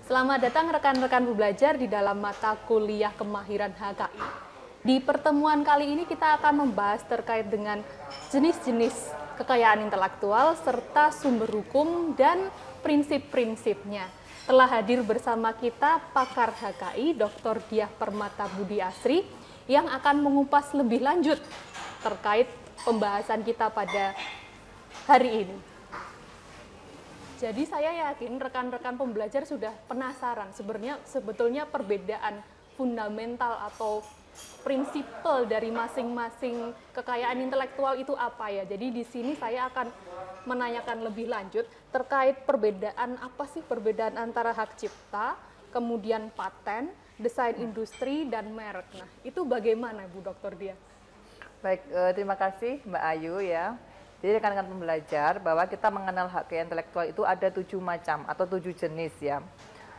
Selamat datang rekan-rekan pembelajar di dalam mata kuliah kemahiran HKI. Di pertemuan kali ini kita akan membahas terkait dengan jenis-jenis kekayaan intelektual serta sumber hukum dan prinsip-prinsipnya. Telah hadir bersama kita pakar HKI Dr. Diah Permata Budi Asri yang akan mengupas lebih lanjut terkait pembahasan kita pada hari ini. Jadi saya yakin rekan-rekan pembelajar sudah penasaran sebetulnya perbedaan fundamental atau prinsipal dari masing-masing kekayaan intelektual itu apa ya. Jadi di sini saya akan menanyakan lebih lanjut terkait perbedaan apa sih perbedaan antara hak cipta, kemudian paten, desain industri, dan merek. Nah, itu bagaimana Bu Dr. Diah? Baik, terima kasih Mbak Ayu ya. Jadi rekan-rekan pembelajar bahwa kita mengenal hak kekayaan intelektual itu ada 7 macam atau 7 jenis ya.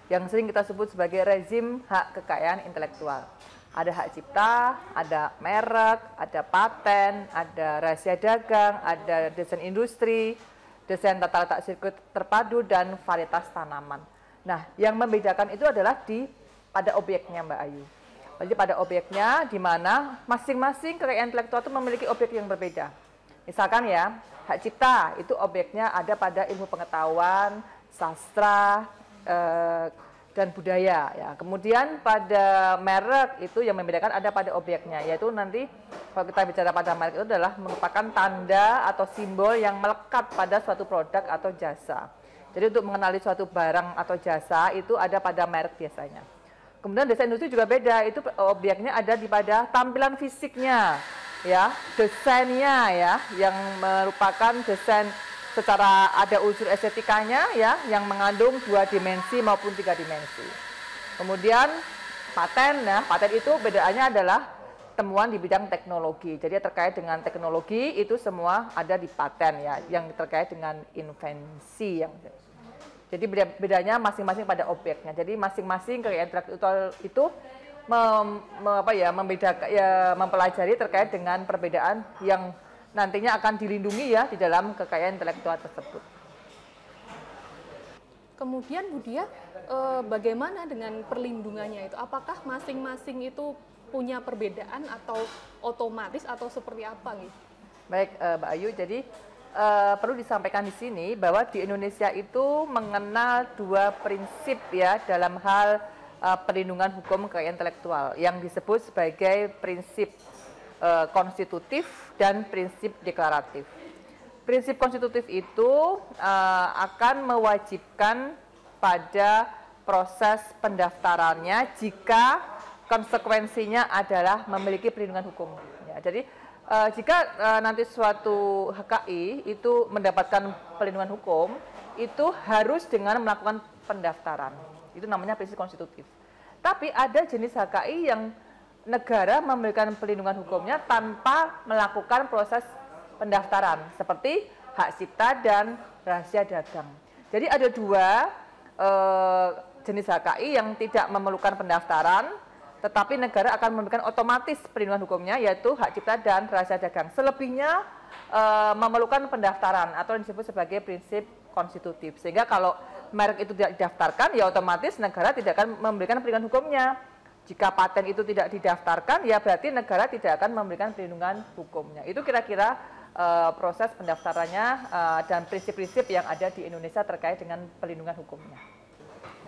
Yang sering kita sebut sebagai rezim hak kekayaan intelektual. Ada hak cipta, ada merek, ada paten, ada rahasia dagang, ada desain industri, desain tata letak sirkuit terpadu, dan varietas tanaman. Nah, yang membedakan itu adalah pada objeknya Mbak Ayu. Jadi pada objeknya di mana masing-masing kekayaan intelektual itu memiliki objek yang berbeda. Misalkan ya, hak cipta itu objeknya ada pada ilmu pengetahuan, sastra, dan budaya. Ya. Kemudian pada merek itu yang membedakan ada pada objeknya, yaitu nanti kalau kita bicara pada merek itu adalah merupakan tanda atau simbol yang melekat pada suatu produk atau jasa. Jadi untuk mengenali suatu barang atau jasa itu ada pada merek biasanya. Kemudian desain industri juga beda, itu objeknya ada pada tampilan fisiknya, ya, desainnya ya, yang merupakan desain secara ada unsur estetikanya ya, yang mengandung 2 dimensi maupun 3 dimensi. Kemudian paten, nah paten itu bedaannya adalah temuan di bidang teknologi. Jadi terkait dengan teknologi itu semua ada di paten ya, yang terkait dengan invensi yang. Jadi bedanya masing-masing pada objeknya. Jadi masing-masing kekayaan intelektual itu mempelajari terkait dengan perbedaan yang nantinya akan dilindungi ya di dalam kekayaan intelektual tersebut. Kemudian Bu Diah, bagaimana dengan perlindungannya itu? Apakah masing-masing itu punya perbedaan atau otomatis atau seperti apa nih? Baik Mbak Ayu, jadi perlu disampaikan di sini bahwa di Indonesia itu mengenal 2 prinsip ya dalam hal perlindungan hukum kekayaan intelektual yang disebut sebagai prinsip konstitutif dan prinsip deklaratif. Prinsip konstitutif itu akan mewajibkan pada proses pendaftarannya jika konsekuensinya adalah memiliki perlindungan hukum. Ya, jadi jika nanti suatu HKI itu mendapatkan perlindungan hukum, itu harus dengan melakukan pendaftaran. Itu namanya prinsip konstitutif. Tapi ada jenis HKI yang negara memberikan perlindungan hukumnya tanpa melakukan proses pendaftaran, seperti hak cipta dan rahasia dagang. Jadi ada 2 jenis HKI yang tidak memerlukan pendaftaran, tetapi negara akan memberikan otomatis perlindungan hukumnya, yaitu hak cipta dan rahasia dagang. Selebihnya memerlukan pendaftaran atau yang disebut sebagai prinsip konstitutif. Sehingga kalau merek itu tidak didaftarkan, ya otomatis negara tidak akan memberikan perlindungan hukumnya. Jika paten itu tidak didaftarkan, ya berarti negara tidak akan memberikan perlindungan hukumnya. Itu kira-kira proses pendaftarannya dan prinsip-prinsip yang ada di Indonesia terkait dengan perlindungan hukumnya.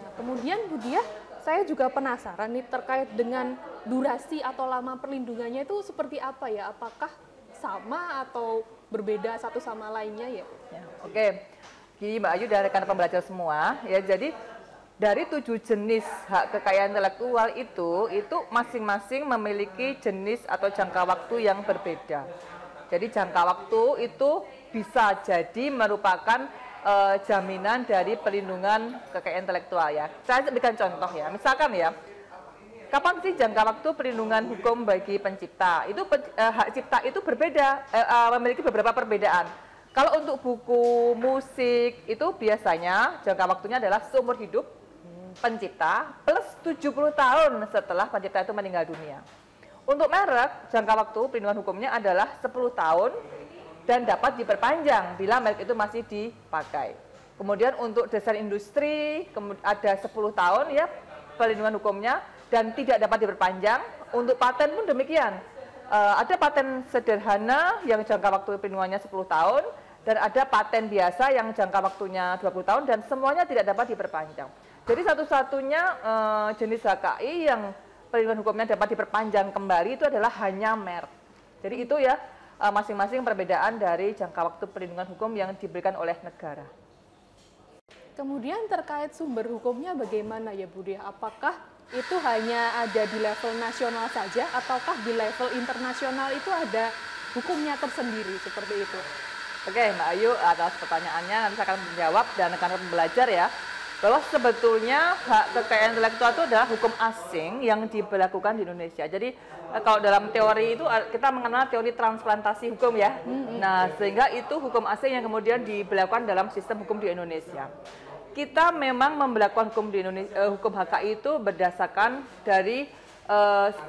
Nah, kemudian Bu Diah, saya juga penasaran nih terkait dengan durasi atau lama perlindungannya itu seperti apa ya? Apakah sama atau berbeda satu sama lainnya ya? Oke, jadi Mbak Ayu dan rekan pembelajar semua ya, jadi dari 7 jenis hak kekayaan intelektual itu masing-masing memiliki jenis atau jangka waktu yang berbeda. Jadi jangka waktu itu bisa jadi merupakan jaminan dari perlindungan kekayaan intelektual ya. Saya berikan contoh ya, misalkan ya, kapan sih jangka waktu perlindungan hukum bagi pencipta? Itu hak cipta itu berbeda, memiliki beberapa perbedaan. Kalau untuk buku musik itu biasanya jangka waktunya adalah seumur hidup pencipta plus 70 tahun setelah pencipta itu meninggal dunia. Untuk merek, jangka waktu perlindungan hukumnya adalah 10 tahun dan dapat diperpanjang bila merek itu masih dipakai. Kemudian untuk desain industri ada 10 tahun ya perlindungan hukumnya dan tidak dapat diperpanjang. Untuk paten pun demikian. Ada paten sederhana yang jangka waktu perlindungannya 10 tahun dan ada paten biasa yang jangka waktunya 20 tahun dan semuanya tidak dapat diperpanjang. Jadi satu-satunya jenis HKI yang perlindungan hukumnya dapat diperpanjang kembali itu adalah hanya merek. Jadi itu ya masing-masing perbedaan dari jangka waktu perlindungan hukum yang diberikan oleh negara. Kemudian terkait sumber hukumnya bagaimana ya Bu Diah? Apakah itu hanya ada di level nasional saja ataukah di level internasional itu ada hukumnya tersendiri seperti itu? Oke Mbak Ayu, atas pertanyaannya nanti saya akan menjawab dan akan belajar ya bahwa sebetulnya hak kekayaan intelektual itu adalah hukum asing yang diberlakukan di Indonesia. Jadi kalau dalam teori itu kita mengenal teori transplantasi hukum ya. Nah, sehingga itu hukum asing yang kemudian diberlakukan dalam sistem hukum di Indonesia. Kita memang memberlakukan hukum di Indonesia, hukum HKI itu berdasarkan dari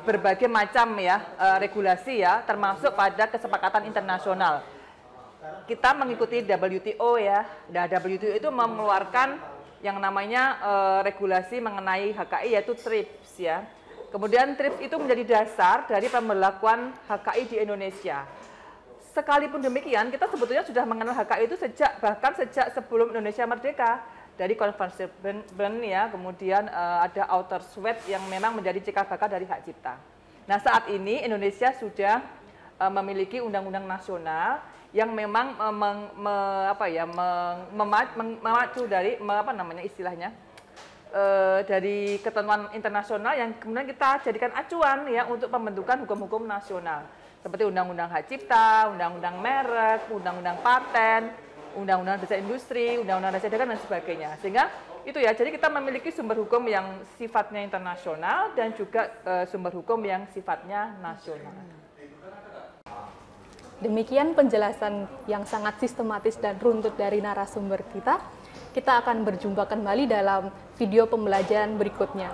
berbagai macam ya regulasi ya, termasuk pada kesepakatan internasional. Kita mengikuti WTO ya. Nah, WTO itu mengeluarkan yang namanya regulasi mengenai HKI yaitu TRIPS ya. Kemudian TRIPS itu menjadi dasar dari pemberlakuan HKI di Indonesia. Sekalipun demikian, kita sebetulnya sudah mengenal HKI itu bahkan sejak sebelum Indonesia merdeka. Dari konvensi Bern ya, kemudian ada Outer Sweat yang memang menjadi cikal bakal dari hak cipta. Nah, saat ini Indonesia sudah memiliki undang-undang nasional yang memang memacu dari dari ketentuan internasional yang kemudian kita jadikan acuan ya untuk pembentukan hukum-hukum nasional seperti undang-undang hak cipta, undang-undang merek, undang-undang paten, undang-undang desain industri, undang-undang desain dagang dan sebagainya. Sehingga itu ya, jadi kita memiliki sumber hukum yang sifatnya internasional dan juga sumber hukum yang sifatnya nasional. Demikian penjelasan yang sangat sistematis dan runtut dari narasumber kita. Kita akan berjumpa kembali dalam video pembelajaran berikutnya.